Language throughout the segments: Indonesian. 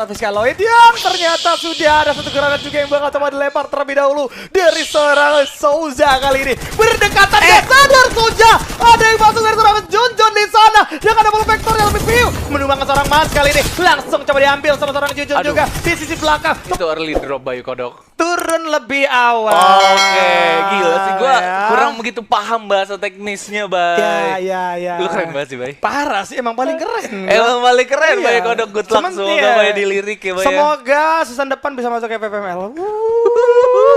Tapi Skaloid yang ternyata sudah ada satu granat juga yang bakal coba dilempar terlebih dahulu dari seorang Souza kali ini. Berdekatan dan sadar Souza. Ada yang masuk dari seorang Junjun di sana. Dengan double vector yang lebih view. Menumbangkan seorang Mas kali ini. Langsung coba diambil sama seorang Junjun juga di sisi belakang. Itu early drop Bayu Kodok. Turun lebih awal. Oke, gila sih gua kurang begitu paham bahasa teknisnya, Bay. Ya. Lu keren banget sih, Bay. Parah sih, emang paling keren. Emang paling keren, Iya. Bayu Kodok. Good luck semoga Bay di lirik ya, Bay. Semoga season depan bisa masuk ke PPML.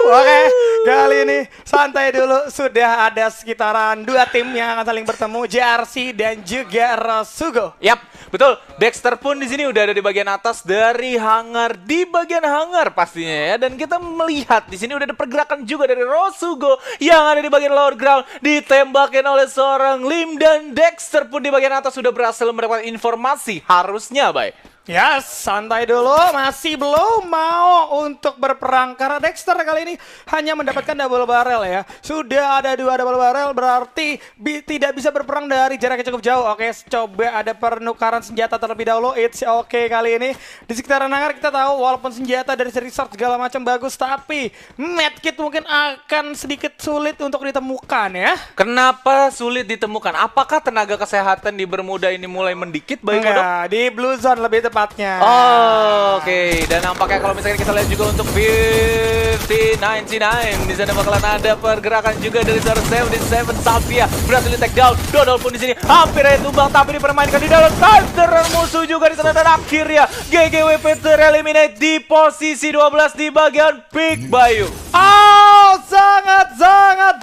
Oke, kali ini santai dulu. Sudah ada sekitaran 2 tim yang akan saling bertemu, JRC dan juga Rasugo. Yap, betul. Dexter pun di sini udah ada di bagian atas dari hangar, di bagian hangar pastinya ya. Dan kita melihat di sini udah ada pergerakan juga dari Rasugo yang ada di bagian lower ground, ditembakin oleh seorang Lim, dan Dexter pun di bagian atas sudah berhasil mendapatkan informasi harusnya, Bay. Yes, santai dulu, masih belum mau untuk berperang karena Dexter kali ini hanya mendapatkan double barrel ya. Sudah ada 2 double barrel, berarti tidak bisa berperang dari jarak yang cukup jauh. Oke, coba ada penukaran senjata terlebih dahulu. It's okay kali ini. Di sekitaran hangar kita tahu walaupun senjata dari seri Sword segala macam bagus, tapi medkit mungkin akan sedikit sulit untuk ditemukan ya. Kenapa sulit ditemukan? Apakah tenaga kesehatan di Bermuda ini mulai mendikit, Bayu Kodok? Enggak, di Blue Zone lebih tepatnya. Oh, oke. Dan nampaknya kalau misalnya kita lihat juga untuk 5099 di sana bakalan ada pergerakan juga dari 77 Salvia berhasil di take down. Dodol pun di sini hampir aja tumbang tapi dipermainkan di dalam counter musuh juga di sana, dan akhirnya GGWP tereliminate di posisi 12 di bagian pick, Bayu. Oh, sangat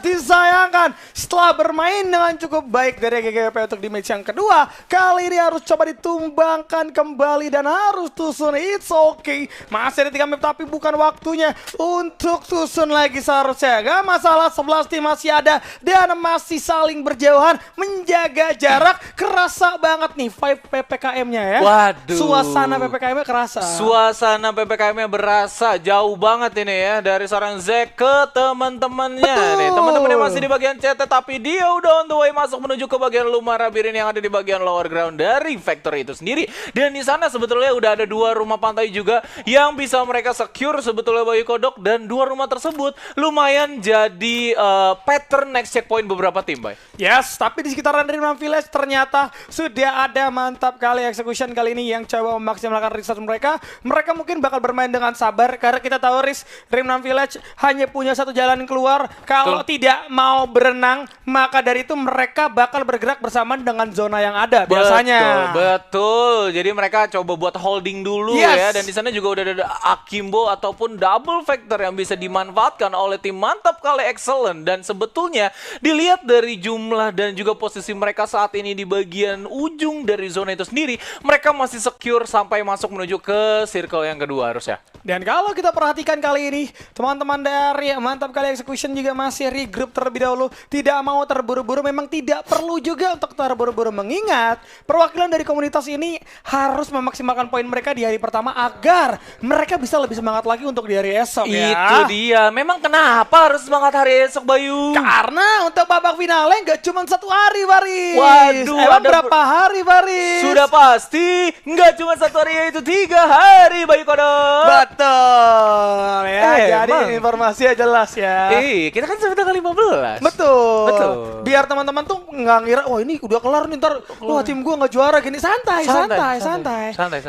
disayangkan. Setelah bermain dengan cukup baik dari GGWP untuk di match yang kedua, kali ini harus coba ditumbangkan kembali dan harus tusun. It's okay. Masih ada 3 map tapi bukan waktunya untuk tusun lagi seharusnya. Gak masalah, 11 tim masih ada dan masih saling berjauhan, menjaga jarak. Kerasa banget nih 5 PPKM-nya ya. Waduh. Suasana PPKM-nya kerasa. Suasana PPKM-nya berasa jauh banget ini ya, dari seorang Zack ke teman-temannya. Nih, teman-temannya masih di bagian CT tapi dia udah on the way masuk menuju ke bagian Lumara Birin yang ada di bagian lower ground dari Factory itu sendiri. Dan di sana sebetulnya udah ada 2 rumah pantai juga yang bisa mereka secure sebetulnya, Bayu Kodok, dan 2 rumah tersebut lumayan jadi pattern next checkpoint beberapa tim, Bay. Yes, tapi di sekitaran Rimland Village ternyata sudah ada mantap kali execution kali ini yang coba memaksimalkan resource mereka. Mereka mungkin bakal bermain dengan sabar karena kita tahu Rimland Village hanya punya satu jalan keluar. Kalau tidak mau berenang, maka dari itu mereka bakal bergerak bersamaan dengan zona yang ada biasanya. Betul. Jadi mereka coba buat holding dulu ya, dan di sana juga udah ada Akimbo ataupun double factor yang bisa dimanfaatkan oleh tim mantap kali Excellent. Dan sebetulnya dilihat dari jumlah dan juga posisi mereka saat ini di bagian ujung dari zona itu sendiri, mereka masih secure sampai masuk menuju ke circle yang kedua harusnya. Dan kalau kita perhatikan kali ini, teman-teman dari mantap kali execution juga masih regroup terlebih dahulu. Tidak mau terburu-buru, memang tidak perlu juga untuk terburu-buru, mengingat perwakilan dari komunitas ini harus memaksimalkan poin mereka di hari pertama agar mereka bisa lebih semangat lagi untuk di hari esok ya. Itu dia. Memang kenapa harus semangat hari esok, Bayu? Karena untuk babak finalnya nggak cuma 1 hari, Baris. Waduh, emang berapa hari, Baris? Sudah pasti nggak cuma 1 hari, yaitu 3 hari, Bayu Kodok. Betul ya, jadi informasinya jelas ya. Kita kan sampai tanggal 15. Betul. Biar teman-teman tuh nggak ngira, wah ini udah kelar nih, ntar wah tim gua nggak juara gini. Santai.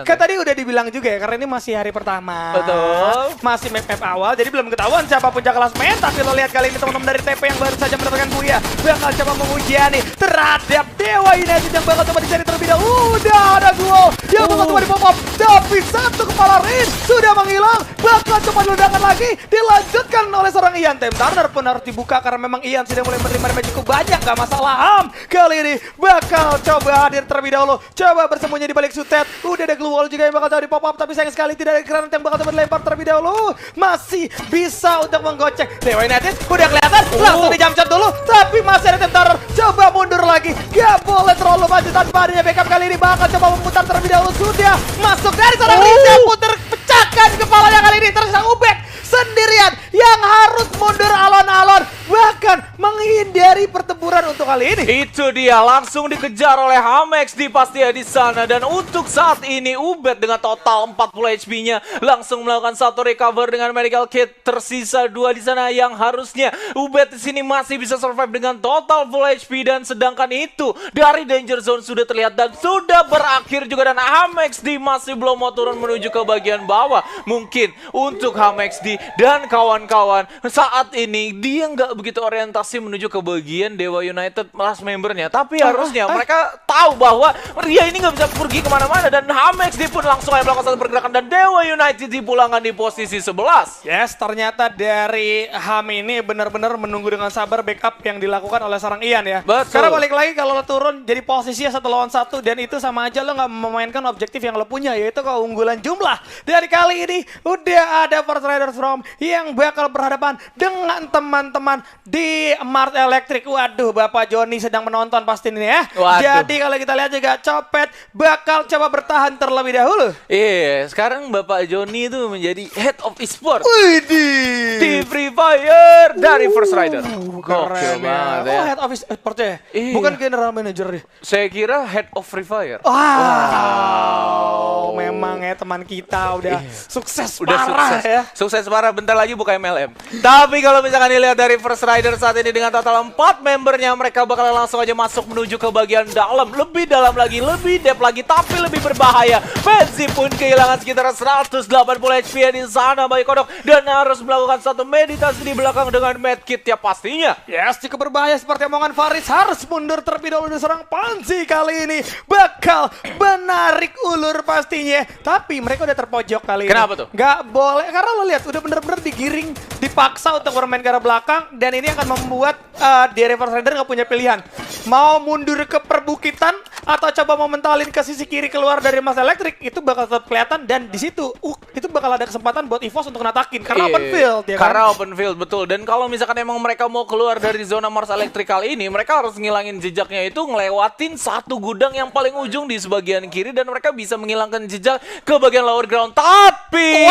Kan tadi udah dibilang juga ya, karena ini masih hari pertama. Betul. Masih map awal, jadi belum ketahuan siapa puncak klasemen. Tapi lo lihat kali ini teman-teman dari TP yang baru saja mendapatkan buya bakal coba menguji nih terhadap Dewa United yang bakal coba dicari terlebih dahulu. Udah ada duo yang bakal coba di-pop up, tapi satu kepala Rin sudah menghilang. Bakal coba ledakan lagi, dilanjutkan oleh seorang Ian. Time Turner pun harus dibuka karena memang Ian sudah mulai menerima damage cukup banyak. Gak masalah, kali ini bakal coba hadir terlebih dahulu, coba bersembunyi di balik sutet. Udah ada glue wall juga yang bakal coba di-pop up, tapi sayang sekali tidak ada granat yang bakal coba dilempar terlebih dahulu. Masih bisa untuk menggocek Dewa United, udah kelihatan, langsung di jump shot dulu, tapi masih ada Time Turner. Coba mundur lagi, gak boleh terlalu maju tanpa adanya backup. Kali ini bakal coba memutar terlebih dahulu, sudah masuk dari seorang Rinda, putar pecahkan kepalanya kali ini. Tersang Ubek sendirian yang harus mundur alon-alon, bahkan menghindari pertempuran untuk kali ini. Itu dia, langsung dikejar oleh Hamex di pasti di sana. Dan untuk saat ini Ubed dengan total 40 HP-nya langsung melakukan satu recover dengan medical kit. Tersisa 2 di sana yang harusnya Ubed di sini masih bisa survive dengan total full HP. Dan sedangkan itu dari danger zone sudah terlihat dan sudah berakhir juga. Dan Hamex masih belum mau turun menuju ke bagian bawah. Mungkin untuk Hamex dan kawan-kawan saat ini dia nggak begitu orientasi menuju ke bagian Dewa United last membernya, tapi harusnya mereka tahu bahwa dia ini nggak bisa pergi kemana-mana. Dan Hamex pun langsung aja melakukan satu pergerakan dan Dewa United dipulangkan di posisi 11. Yes, ternyata dari Ham ini benar-benar menunggu dengan sabar backup yang dilakukan oleh seorang Ian ya. Betul. Karena balik lagi kalau lo turun jadi posisinya 1 lawan 1 dan itu sama aja lo nggak memainkan objektif yang lo punya, yaitu keunggulan jumlah. Dari kali ini udah ada First Riders From yang bakal berhadapan dengan teman-teman di Mars Electric. Waduh, Bapak Joni sedang menonton pasti ini ya. Waduh. Jadi kalau kita lihat juga Copet bakal coba bertahan terlebih dahulu. Iya, sekarang Bapak Joni itu menjadi head of e-sport Widih. di Free Fire dari First Rider. Gokil Keren banget ya. ya. Oh, head office ya. Iya. Bukan general manager deh. Saya kira head of Free Fire. Wow. Memang ya teman kita udah sukses Udah parah sukses. ya. Sukses parah, bentar lagi buka MLM. Tapi kalau misalkan dilihat dari First Rider saat ini dengan total 4 membernya, mereka bakal langsung aja masuk menuju ke bagian dalam. Lebih dalam lagi, lebih deep lagi, tapi lebih berbahaya. Fancy pun kehilangan sekitar 180 HP di sana Bayi Kodok. Dan harus melakukan satu meditasi di belakang dengan medkit ya pastinya. Yes, cukup berbahaya seperti omongan Faris, harus mundur terlebih dahulu. Seorang Panzi kali ini bakal menarik ulur pastinya. Tapi mereka udah terpojok kali ini. Kenapa tuh? Gak boleh, karena lo lihat udah bener-bener digiring, dipaksa untuk bermain ke arah belakang. Dan ini akan membuat di First Rider gak punya pilihan. Mau mundur ke perbukitan atau coba mau mentalin ke sisi kiri keluar dari Mas Electric, itu bakal tetap kelihatan. Dan di situ itu bakal ada kesempatan buat EVOS untuk natakin karena open field ya kan? Karena open field, betul. Dan kalau misalkan emang mereka mau keluar dari zona Mars Electric kali ini, mereka harus ngilangin jejaknya itu ngelewatin satu gudang yang paling ujung di sebagian kiri dan mereka bisa menghilangkan jejak ke bagian lower ground. Tapi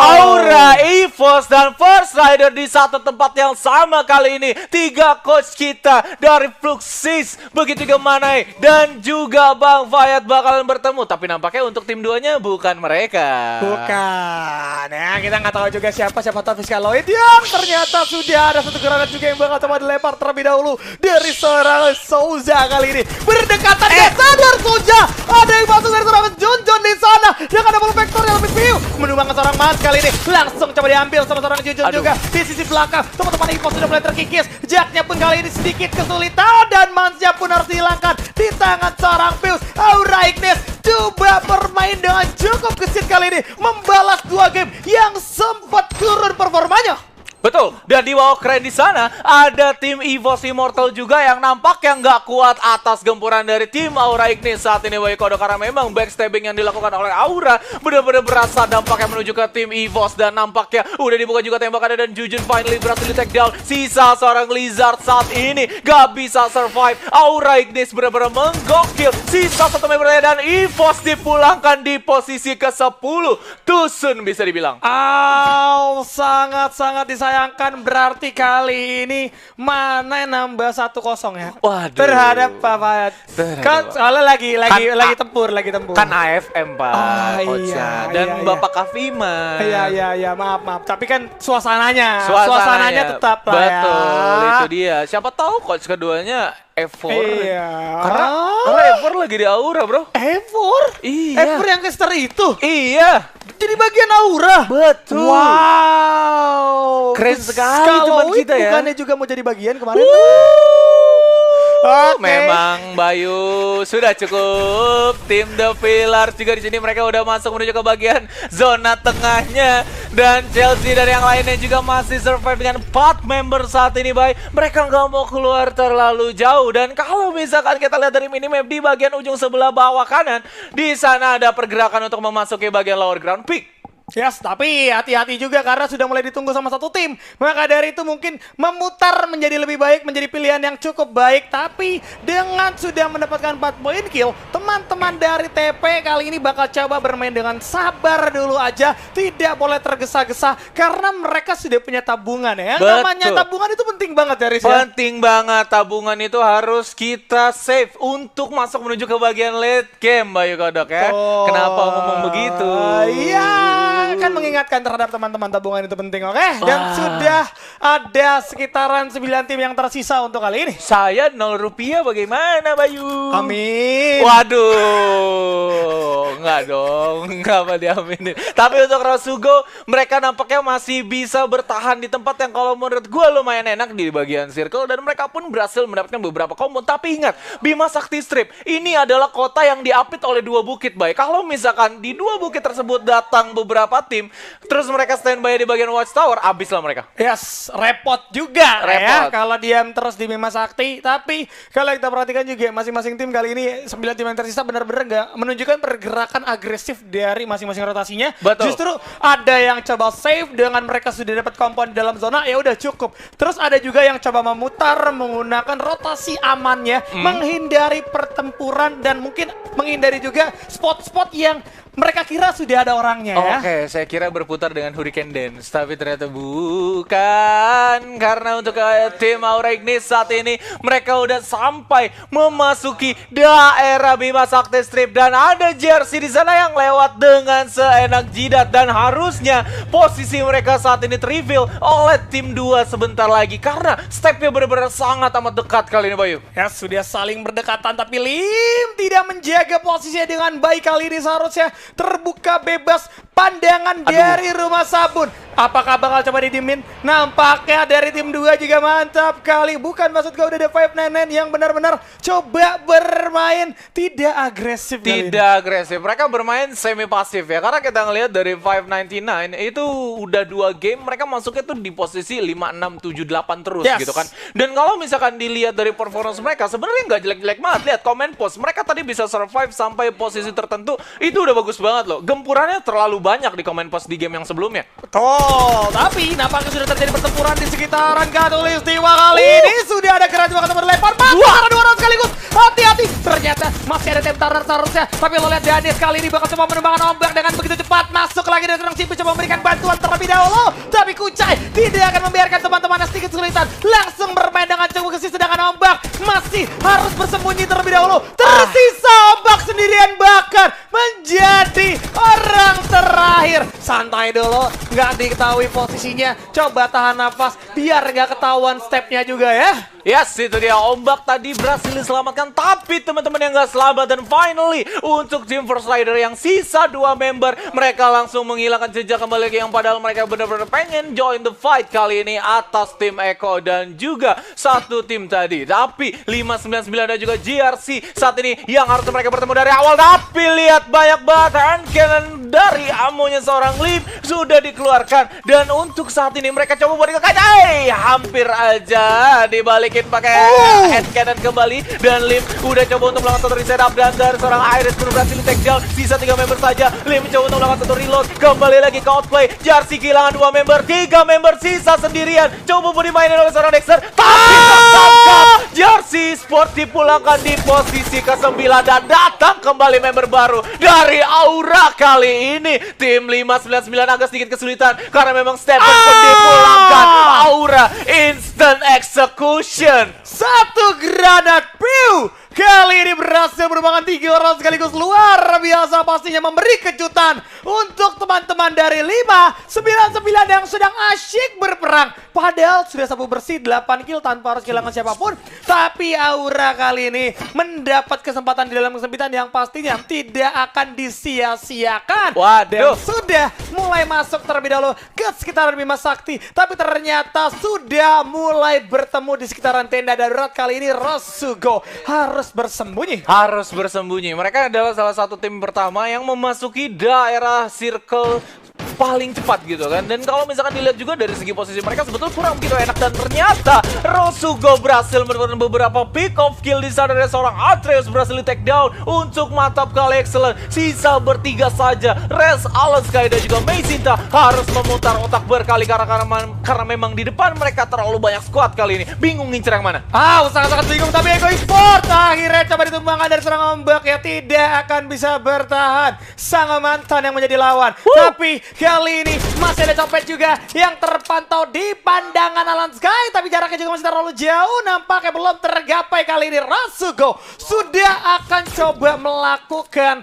Aura, EVOS dan First Rider di satu tempat yang sama kali ini. 3 coach kita dari Fluxis, begitu juga Manai dan juga Bang Fayat bakalan bertemu. Tapi nampaknya untuk tim duanya bukan mereka. Bukan ya, kita nggak tahu juga siapa tahu Fiskaloid yang ternyata sudah ada satu granat juga yang bakal coba dilempar terlebih dahulu dari seorang Souza kali ini. Berdekatan sadar Souza, ada yang masuk dari seorang Junjun di sana yang ada ball vector yang lebih view menumbangkan seorang Mas kali ini, langsung coba diambil sama seorang Junjun juga di sisi belakang. Teman-teman EVOS sudah mulai terkikis, Jacknya pun kali ini sedikit kesulitan dan Mansnya pun harus dihilangkan di tangan seorang Pius. Aura Ignis coba bermain dengan cukup gesit kali ini, membalas 2 game yang sempat turun performanya. Betul, dan di bawah keren di sana ada tim EVOS Immortal juga yang nampaknya nggak kuat atas gempuran dari tim Aura Ignis saat ini Bayi Kodok, karena memang backstabbing yang dilakukan oleh Aura benar-benar berasa dampaknya menuju ke tim EVOS dan nampaknya udah dibuka juga tembakannya dan Jujun finally berhasil di take down. Sisa seorang Lizard saat ini gak bisa survive. Aura Ignis benar-benar menggokil. Sisa satu membernya dan EVOS dipulangkan di posisi ke-10. Tusun bisa dibilang. Sangat-sangat disayangkan. Berarti kali ini mana yang nambah 1-0 ya. Waduh. Terhadap Pak Fayat. Kan soalnya lagi tempur. Kan AFM Pak. Iya, dan iya, Bapak Kafima. Iya, maaf. Tapi kan suasananya tetap lah ya. Betul, itu dia. Siapa tahu coach keduanya Evor. Iya. Karena Evor lagi di Aura, bro. Evor? Iya. Evor yang caster itu? Iya. Jadi bagian Aura? Betul. Wow. Keren sekali teman kita ya. Bukannya juga mau jadi bagian kemarin? Memang Bayu sudah cukup. Tim The Pillars juga di sini mereka udah masuk menuju ke bagian zona tengahnya dan Chelsea dan yang lainnya juga masih survive dengan 4 member saat ini, Bay. Mereka nggak mau keluar terlalu jauh dan kalau misalkan kita lihat dari minimap di bagian ujung sebelah bawah kanan, di sana ada pergerakan untuk memasuki bagian lower ground pick. Yes, tapi hati-hati juga karena sudah mulai ditunggu sama satu tim. Maka dari itu mungkin memutar menjadi lebih baik, menjadi pilihan yang cukup baik. Tapi dengan sudah mendapatkan 4 poin kill, teman-teman dari TP kali ini bakal coba bermain dengan sabar dulu aja. Tidak boleh tergesa-gesa karena mereka sudah punya tabungan ya. Betul. Namanya tabungan itu penting banget ya, Riz, ya. Penting banget, tabungan itu harus kita save untuk masuk menuju ke bagian late game, Bayu Kodok ya. Oh. Kenapa ngomong begitu? Iya, kan mengingatkan terhadap teman-teman tabungan itu penting, oke? Dan sudah ada sekitaran 9 tim yang tersisa untuk kali ini. Saya 0 rupiah bagaimana, Bayu? Amin. Waduh, enggak dong, enggak apa diaminin. Tapi untuk Rasugo, mereka nampaknya masih bisa bertahan di tempat yang kalau menurut gue lumayan enak di bagian circle. Dan mereka pun berhasil mendapatkan beberapa combo. Tapi ingat, Bima Sakti Strip, ini adalah kota yang diapit oleh 2 bukit, Bay. Kalau misalkan di 2 bukit tersebut datang beberapa tim, terus mereka standby di bagian Watchtower, abislah mereka. Yes, repot juga Repot. ya kalau diam terus di Bima Sakti. Tapi kalau kita perhatikan juga masing-masing tim kali ini 9 tim yang tersisa benar-benar nggak menunjukkan pergerakan agresif dari masing-masing rotasinya. Betul. Justru ada yang coba save dengan mereka sudah dapat kompon di dalam zona, ya udah cukup. Terus ada juga yang coba memutar menggunakan rotasi amannya, menghindari pertempuran dan mungkin menghindari juga spot-spot yang mereka kira sudah ada orangnya ya. Oke, saya kira berputar dengan Hurricane Dance, tapi ternyata bukan. Karena untuk tim Aura Ignis saat ini, mereka udah sampai memasuki daerah Bima Sakti Strip. Dan ada jersey di sana yang lewat dengan seenak jidat. Dan harusnya posisi mereka saat ini terreveal oleh tim 2 sebentar lagi. Karena stepnya benar-benar sangat amat dekat kali ini, Bayu. Ya, sudah saling berdekatan tapi Lim tidak menjaga posisinya dengan baik kali ini. Seharusnya terbuka bebas pandangan dari Rumah Sabun. Apakah bakal coba didimin? Nampaknya dari tim 2 juga mantap kali. Bukan, maksud gue udah ada 599 yang benar-benar coba bermain tidak agresif kali ini. Tidak agresif, mereka bermain semi pasif ya. Karena kita ngelihat dari 599 itu udah 2 game mereka masuknya tuh di posisi 5, 6, 7, 8 terus gitu kan. Dan kalau misalkan dilihat dari performance mereka sebenarnya nggak jelek-jelek banget. Lihat comment post, mereka tadi bisa survive sampai posisi tertentu. Itu udah bagus banget loh. Gempurannya terlalu banyak di comment post di game yang sebelumnya. Betul, tapi nampaknya sudah terjadi pertempuran di sekitaran Katulistiwa kali ini. Sudah ada keran juga ketemu lempar masuk karena 2 orang sekaligus. Hati-hati, ternyata masih ada tim Turner seharusnya. Tapi lo lihat Daniel kali ini bakal coba menumbangkan ombak dengan begitu cepat. Masuk lagi dari serang Simpi, coba memberikan bantuan terlebih dahulu. Tapi Kucai tidak akan membiarkan teman-temannya sedikit kesulitan. Langsung bermain dengan cukup gesit, sedangkan ombak masih harus bersembunyi terlebih dahulu. Tersisa ombak sendirian bahkan menjadi orang terakhir. Santai dulu, nggak diketahui posisinya. Coba tahan nafas biar nggak ketahuan stepnya juga ya. Yes, itu dia, ombak tadi berhasil diselamatkan, tapi teman-teman yang gak selamat. Dan finally, untuk tim First Rider yang sisa 2 member, mereka langsung menghilangkan jejak kembali lagi, yang padahal mereka benar-benar pengen join the fight kali ini atas tim Eko dan juga satu tim tadi. Tapi 599 dan juga GRC saat ini yang harus mereka bertemu dari awal. Tapi lihat banyak banget hand cannon dari amonya seorang Lim sudah dikeluarkan. Dan untuk saat ini mereka coba buat dikekaj. Hampir aja dibalikin pakai hand cannon kembali. Dan Lim udah coba untuk melakukan satu reset up. Dan dari seorang Iris pun berhasil take down. Sisa 3 member saja. Lim coba untuk melakukan satu reload. Kembali lagi ke outplay. Jarsi kehilangan 2 member. 3 member sisa sendirian. Coba mau dimainin oleh seorang Dexter. Tapi tertangkap. Jarsi Sport dipulangkan di posisi ke-9. Dan datang kembali member baru dari Aura kali ini. Tim 599 agak sedikit kesulitan karena memang Stephen pun dipulangkan. Aura instant execution. Satu granat piu kali ini berhasil merupakan 3 orang sekaligus. Luar biasa, pastinya memberi kejutan untuk teman-teman dari 599 yang sedang asyik berperang. Padahal sudah sapu bersih 8 kill tanpa harus kehilangan siapapun. Tapi Aura kali ini mendapat kesempatan di dalam kesempitan yang pastinya tidak akan disia-siakan. Waduh. Dan sudah mulai masuk terlebih dahulu ke sekitaran Bima Sakti. Tapi ternyata sudah mulai bertemu di sekitaran tenda darurat. Kali ini Rasugo harus bersembunyi. Harus bersembunyi. Mereka adalah salah satu tim pertama yang memasuki daerah circle paling cepat gitu kan. Dan kalau misalkan dilihat juga dari segi posisi mereka sebetulnya kurang begitu enak, dan ternyata Rosugo berhasil mendapatkan beberapa pick of kill di sana dari seorang Atreus, berhasil di take down untuk mantap kali excellent. Sisa bertiga saja, Res, Alaskai dan juga Meisinta harus memutar otak berkali karena memang di depan mereka terlalu banyak squad kali ini. Bingung ngincer yang mana? Sangat-sangat bingung, tapi Ego Sport akhirnya coba ditumbangkan dari seorang ombak ya, tidak akan bisa bertahan. Sang mantan yang menjadi lawan. Tapi kali ini masih ada copet juga yang terpantau di pandangan Alaskai, tapi jaraknya juga masih terlalu jauh, nampaknya belum tergapai kali ini. Rosugo sudah akan coba melakukan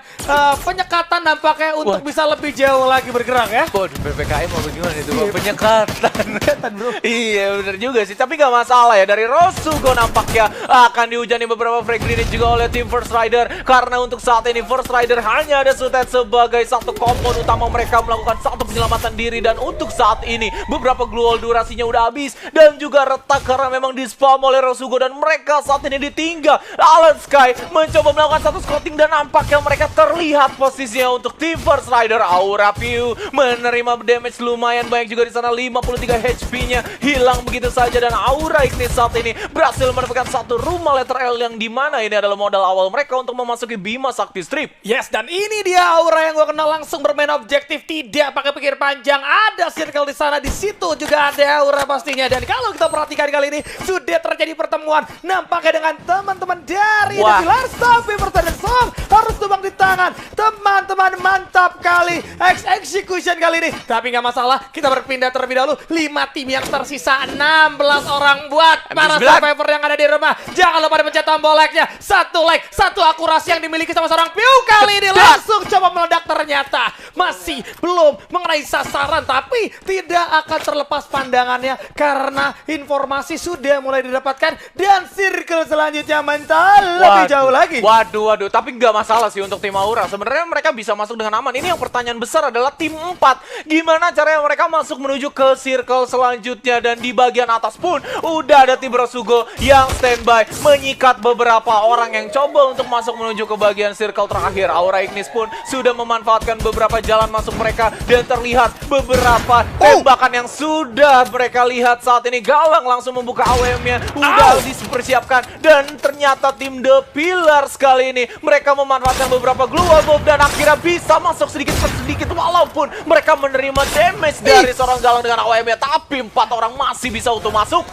penyekatan nampaknya untuk bisa lebih jauh lagi bergerak ya. Waduh, PPKM mau bagaimana itu? Penyekatan bro. Iya bener juga sih, tapi gak masalah ya. Dari Rosugo nampaknya akan dihujani beberapa frag grenade juga oleh tim First Rider, karena untuk saat ini First Rider hanya ada Sutet sebagai satu kompon utama mereka melakukan satu penyelamatan diri. Dan untuk saat ini beberapa glue wall durasinya udah habis dan juga retak karena memang di spam oleh Rosugo, dan mereka saat ini ditinggal. Alaskai mencoba melakukan satu scouting dan nampaknya mereka terlihat posisinya untuk tim First Rider. Aura Piu menerima damage lumayan banyak juga di sana, 53 HP-nya hilang begitu saja, dan Aura Ignis saat ini berhasil mendapatkan satu rumah letter L yang dimana ini adalah modal awal mereka untuk memasuki Bima Sakti Strip. Yes, dan ini dia Aura yang gue kenal langsung bermain objektif, tidak pakai pikir panjang. Ada circle di sana, di situ juga ada Aura pastinya. Dan kalau kita perhatikan kali ini sudah terjadi pertemuan nampaknya dengan teman-teman dari The Pillars, tapi pertandingan Song harus tumbang di tangan teman-teman. Mantap kali execution kali ini, tapi nggak masalah, kita berpindah terlebih dahulu. 5 tim yang tersisa, 16 orang buat para survivor yang ada di rumah. Jangan lupa dipencet tombol like-nya. Satu like, satu akurasi yang dimiliki sama seorang Piu kali ini langsung coba meledak, ternyata masih belum mengenai sasaran, tapi tidak akan terlepas pandangannya karena informasi sudah mulai didapatkan dan circle selanjutnya mental lebih jauh lagi. Waduh, tapi nggak masalah sih untuk tim Aura. Sebenarnya mereka bisa masuk dengan aman. Ini yang pertanyaan besar adalah tim 4. Gimana caranya mereka masuk menuju ke circle selanjutnya, dan di bagian atas pun udah ada tim Rosugo yang standby menyikat beberapa orang yang coba untuk masuk menuju ke bagian circle terakhir. Aura Ignis pun sudah memanfaatkan beberapa jalan masuk mereka, dan terlihat beberapa tembakan yang sudah mereka lihat saat ini. Galang langsung membuka AWM-nya, udah dipersiapkan, dan ternyata tim The Pillars kali ini mereka memanfaatkan beberapa glue wall bomb dan akhirnya bisa masuk sedikit per sedikit, walaupun mereka menerima damage dari seorang Galang dengan AWM-nya, tapi 4 orang masih bisa untuk masuk.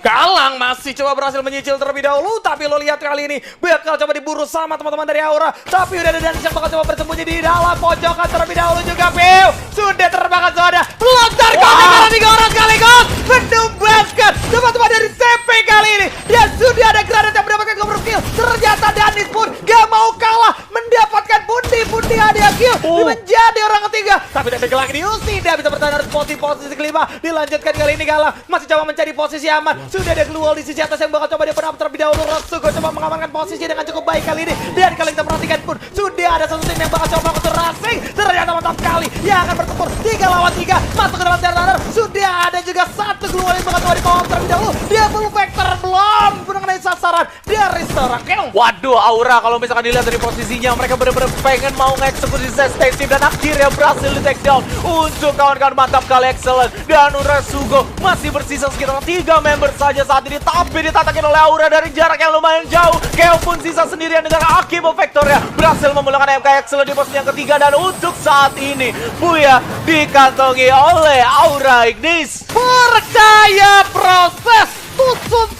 Galang masih coba berhasil menyicil terlebih dahulu, tapi lo lihat kali ini bakal coba diburu sama teman-teman dari Aura. Tapi udah ada Danis yang bakal coba bersembunyi di dalam pojokan terlebih dahulu juga. Piu sudah terbakar soda, melontar karena 3 orang sekaligus menumbangkan teman-teman dari CP kali ini. Dan sudah ada granat yang mendapatkan cover kill. Ternyata Danis pun gak mau kalah, mendapatkan pundi-pundi hadiah kill menjadi orang ketiga. Tapi tidak lagi dius, tidak bisa bertahan, harus posisi kelima. Dilanjutkan kali ini Galang masih coba mencari posisi aman. Sudah ada glue wall di sisi atas yang bakal coba dia penam terlebih dahulu. Rosugo coba mengamankan posisi dengan cukup baik kali ini. Dan kalau kita perhatikan pun sudah ada satu tim yang bakal coba untuk racing. Ternyata mantap sekali yang akan bertempur 3 lawan 3 masuk ke dalam teater. Sudah ada juga satu glue wall yang bakal coba dipawang terlebih dahulu. Dia full vector belum mengenai sasaran dari seorang Keong. Waduh, Aura kalau misalkan dilihat dari posisinya mereka benar-benar pengen mau nge-eksekusi Save, dan akhirnya berhasil di take down untuk kawan-kawan. Mantap kali, excellent. Dan Rosugo masih bersisa sekitar 3 member saja saat ini, tapi ditatakin oleh Aura dari jarak yang lumayan jauh. Keong pun sisa sendirian dengan Akibo Vectornya, berhasil memulangkan MK excellent di posisi yang ketiga, dan untuk saat ini Buya dikantongi oleh Aura Ignis. Percaya proses,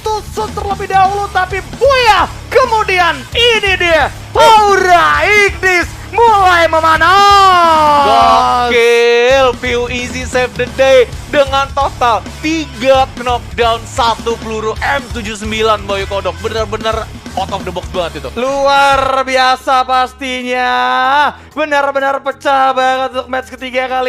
tusun terlebih dahulu, tapi Buya kemudian ini dia Aura Ignis mulai memanah. Gokil, Piu easy save the day dengan total 3 knockdown, 1 peluru M79 Boy Kodok. Bener-bener out of the box banget itu. Luar biasa pastinya. Benar-benar pecah banget untuk match ketiga kali.